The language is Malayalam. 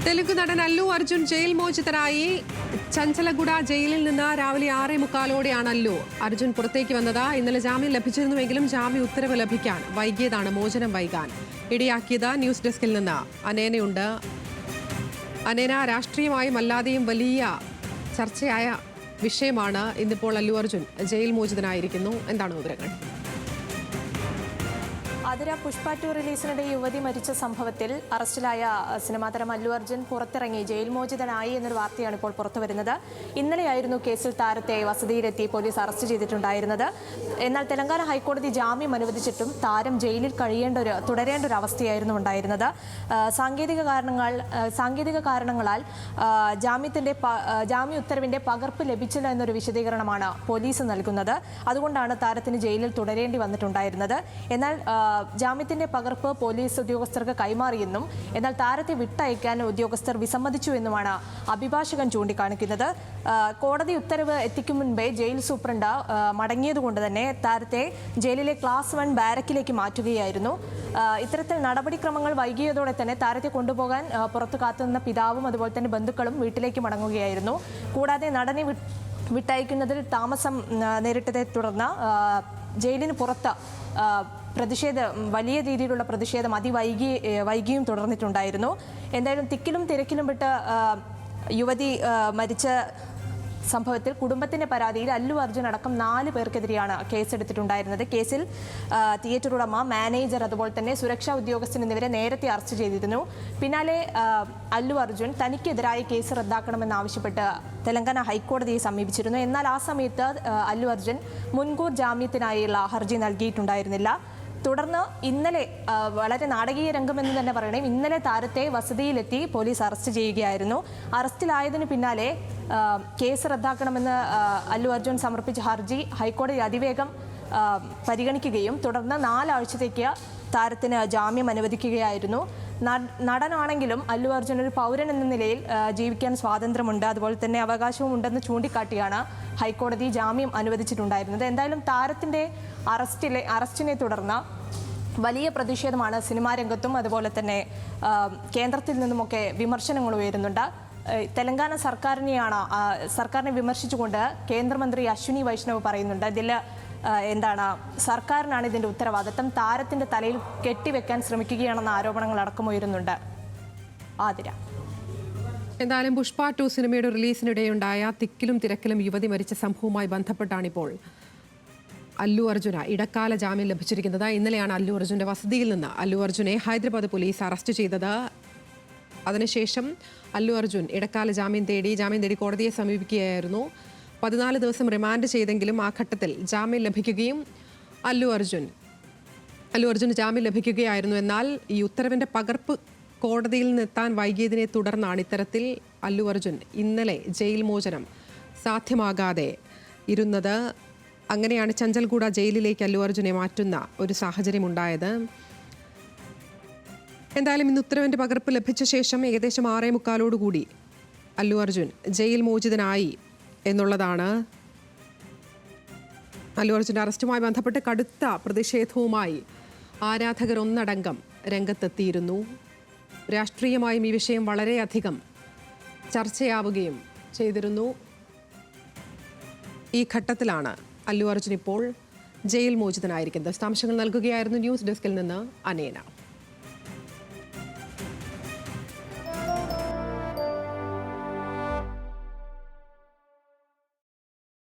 തെലുങ്ക് നടൻ അല്ലു അർജുൻ ജയിൽ മോചിതനായി. ചഞ്ചലഗുഡ ജയിലിൽ നിന്ന് രാവിലെ 6:45 അല്ലു അർജുൻ പുറത്തേക്ക് വന്നത്. ഇന്നലെ ജാമ്യം ലഭിച്ചിരുന്നുവെങ്കിലും ജാമ്യ ഉത്തരവ് ലഭിക്കാൻ വൈകിയതാണ് മോചനം വൈകാൻ ഇടയാക്കിയത്. ന്യൂസ് ഡെസ്കിൽ നിന്ന് അനേനയുണ്ട്. അനേന, രാഷ്ട്രീയമായും അല്ലാതെയും വലിയ ചർച്ചയായ വിഷയമാണ്. ഇന്നിപ്പോൾ അല്ലു അർജുൻ ജയിൽ മോചിതനായിരിക്കുന്നു. എന്താണ് വിവരങ്ങൾ? ആതിര, പുഷ്പ 2 റിലീസിനിടെ യുവതി മരിച്ച സംഭവത്തിൽ അറസ്റ്റിലായ സിനിമാ താരം അല്ലു അർജുൻ പുറത്തിറങ്ങി ജയിൽ മോചിതനായി എന്നൊരു വാർത്തയാണ് ഇപ്പോൾ പുറത്തുവരുന്നത്. ഇന്നലെയായിരുന്നു കേസിൽ താരത്തെ വസതിയിലെത്തി പോലീസ് അറസ്റ്റ് ചെയ്തിട്ടുണ്ടായിരുന്നത്. എന്നാൽ തെലങ്കാന ഹൈക്കോടതി ജാമ്യം അനുവദിച്ചിട്ടും താരം ജയിലിൽ തുടരേണ്ട ഒരു അവസ്ഥയായിരുന്നു ഉണ്ടായിരുന്നത്. സാങ്കേതിക കാരണങ്ങളാൽ ജാമ്യ ഉത്തരവിന്റെ പകർപ്പ് ലഭിച്ചില്ല എന്നൊരു വിശദീകരണമാണ് പോലീസ് നൽകുന്നത്. അതുകൊണ്ടാണ് താരത്തിന് ജയിലിൽ തുടരേണ്ടി വന്നിട്ടുണ്ടായിരുന്നത്. എന്നാൽ ജാമ്യത്തിന്റെ പകർപ്പ് പോലീസ് ഉദ്യോഗസ്ഥർക്ക് കൈമാറിയെന്നും എന്നാൽ താരത്തെ വിട്ടയക്കാൻ ഉദ്യോഗസ്ഥർ വിസമ്മതിച്ചു എന്നുമാണ് അഭിഭാഷകൻ ചൂണ്ടിക്കാണിക്കുന്നത്. കോടതി ഉത്തരവ് എത്തിക്കും മുൻപേ ജയിൽ സൂപ്രണ്ട് മടങ്ങിയതുകൊണ്ട് തന്നെ താരത്തെ ജയിലിലെ ക്ലാസ് 1 ബാരക്കിലേക്ക് മാറ്റുകയായിരുന്നു. ഇത്തരത്തിൽ നടപടിക്രമങ്ങൾ വൈകിയതോടെ തന്നെ താരത്തെ കൊണ്ടുപോകാൻ പുറത്തു കാത്തുനിന്ന പിതാവും അതുപോലെ തന്നെ ബന്ധുക്കളും വീട്ടിലേക്ക് മടങ്ങുകയായിരുന്നു. കൂടാതെ നടനെ വിട്ടയക്കുന്നതിൽ താമസം നേരിട്ടതെ തുടർന്ന് ജയിലിന് പുറത്ത് വലിയ രീതിയിലുള്ള പ്രതിഷേധം വൈകിയും തുടർന്നിട്ടുണ്ടായിരുന്നു. എന്തായാലും തിക്കിലും തിരക്കിലും പെട്ട് യുവതി മരിച്ച സംഭവത്തിൽ കുടുംബത്തിന്റെ പരാതിയിൽ അല്ലു അർജുൻ അടക്കം 4 പേർക്കെതിരെയാണ് കേസെടുത്തിട്ടുണ്ടായിരുന്നത്. കേസിൽ തിയേറ്റർ ഉടമ, മാനേജർ, അതുപോലെ തന്നെ സുരക്ഷാ ഉദ്യോഗസ്ഥൻ എന്നിവരെ നേരത്തെ അറസ്റ്റ് ചെയ്തിരുന്നു. പിന്നാലെ അല്ലു അർജുൻ തനിക്കെതിരായ കേസ് റദ്ദാക്കണമെന്നാവശ്യപ്പെട്ട് തെലങ്കാന ഹൈക്കോടതിയെ സമീപിച്ചിരുന്നു. എന്നാൽ ആ സമയത്ത് അല്ലു അർജുൻ മുൻകൂർ ജാമ്യത്തിനായുള്ള ഹർജി നൽകിയിട്ടുണ്ടായിരുന്നില്ല. തുടർന്ന് ഇന്നലെ വളരെ നാടകീയ രംഗമെന്ന് തന്നെ പറയണം, ഇന്നലെ താരത്തെ വസതിയിലെത്തി പോലീസ് അറസ്റ്റ് ചെയ്യുകയായിരുന്നു. അറസ്റ്റിലായതിനു പിന്നാലെ കേസ് റദ്ദാക്കണമെന്ന് അല്ലു അർജുൻ സമർപ്പിച്ച ഹർജി ഹൈക്കോടതി അതിവേഗം പരിഗണിക്കുകയും തുടർന്ന് 4 ആഴ്ചത്തേക്ക് താരത്തിന് ജാമ്യം അനുവദിക്കുകയായിരുന്നു. നടനാണെങ്കിലും അല്ലു അർജുൻ ഒരു പൗരൻ എന്ന നിലയിൽ ജീവിക്കാൻ സ്വാതന്ത്ര്യമുണ്ട്, അതുപോലെ തന്നെ അവകാശവും ഉണ്ടെന്ന് ചൂണ്ടിക്കാട്ടിയാണ് ഹൈക്കോടതി ജാമ്യം അനുവദിച്ചിട്ടുണ്ടായിരുന്നത്. എന്തായാലും താരത്തിൻ്റെ അറസ്റ്റിനെ തുടർന്ന് വലിയ പ്രതിഷേധമാണ് സിനിമാ രംഗത്തും അതുപോലെ തന്നെ കേന്ദ്രത്തിൽ നിന്നുമൊക്കെ വിമർശനങ്ങൾ ഉയരുന്നുണ്ട്. തെലങ്കാന സർക്കാരിനെ വിമർശിച്ചുകൊണ്ട് കേന്ദ്രമന്ത്രി അശ്വിനി വൈഷ്ണവ് പറയുന്നുണ്ട്, ഇതിൽ സർക്കാരിനാണ് ഇതിൻ്റെ ഉത്തരവാദിത്തം, താരത്തിൻ്റെ തലയിൽ കെട്ടിവെക്കാൻ ശ്രമിക്കുകയാണെന്ന ആരോപണങ്ങൾ അടക്കം ഉയരുന്നുണ്ട്. ആതിര, എന്തായാലും പുഷ്പ 2 സിനിമയുടെ റിലീസിനിടെയുണ്ടായ തിക്കിലും തിരക്കിലും യുവതി മരിച്ച സംഭവവുമായി ബന്ധപ്പെട്ടാണിപ്പോൾ അല്ലു അർജുന ഇടക്കാല ജാമ്യം ലഭിച്ചിരിക്കുന്നത്. ഇന്നലെയാണ് അല്ലു അർജുൻ്റെ വസതിയിൽ നിന്ന് അല്ലു അർജുനെ ഹൈദരാബാദ് പോലീസ് അറസ്റ്റ് ചെയ്തത്. അതിനുശേഷം അല്ലു അർജുൻ ഇടക്കാല ജാമ്യം തേടി കോടതിയെ സമീപിക്കുകയായിരുന്നു. 14 ദിവസം റിമാൻഡ് ചെയ്തെങ്കിലും ആ ഘട്ടത്തിൽ ജാമ്യം ലഭിക്കുകയും അല്ലു അർജുന് ജാമ്യം ലഭിക്കുകയായിരുന്നു. എന്നാൽ ഈ ഉത്തരവിൻ്റെ പകർപ്പ് കോടതിയിൽ നിന്ന് എത്താൻ വൈകിയതിനെ തുടർന്നാണ് ഇത്തരത്തിൽ അല്ലു അർജുൻ ഇന്നലെ ജയിൽ മോചനം സാധ്യമാകാതെ ഇരുന്നത്. അങ്ങനെയാണ് ചഞ്ചൽഗുഡ ജയിലിലേക്ക് അല്ലു അർജുനെ മാറ്റുന്ന ഒരു സാഹചര്യം ഉണ്ടായത്. എന്തായാലും ഇന്ന് ഉത്തരവിൻ്റെ പകർപ്പ് ലഭിച്ച ശേഷം ഏകദേശം 6:45 അല്ലു അർജുൻ ജയിൽ മോചിതനായി എന്നുള്ളതാണ്. അല്ലു അർജുൻ്റെ അറസ്റ്റുമായി ബന്ധപ്പെട്ട് കടുത്ത പ്രതിഷേധവുമായി ആരാധകർ ഒന്നടങ്കം രംഗത്തെത്തിയിരുന്നു. രാഷ്ട്രീയമായും ഈ വിഷയം വളരെയധികം ചർച്ചയാവുകയും ചെയ്തിരുന്നു. ഈ ഘട്ടത്തിലാണ് അല്ലു അർജുൻ ഇപ്പോൾ ജയിൽ മോചിതനായിരിക്കുന്നത്. വിശദാംശങ്ങൾ നൽകുകയായിരുന്നു ന്യൂസ് ഡെസ്കിൽ നിന്ന് അനേന.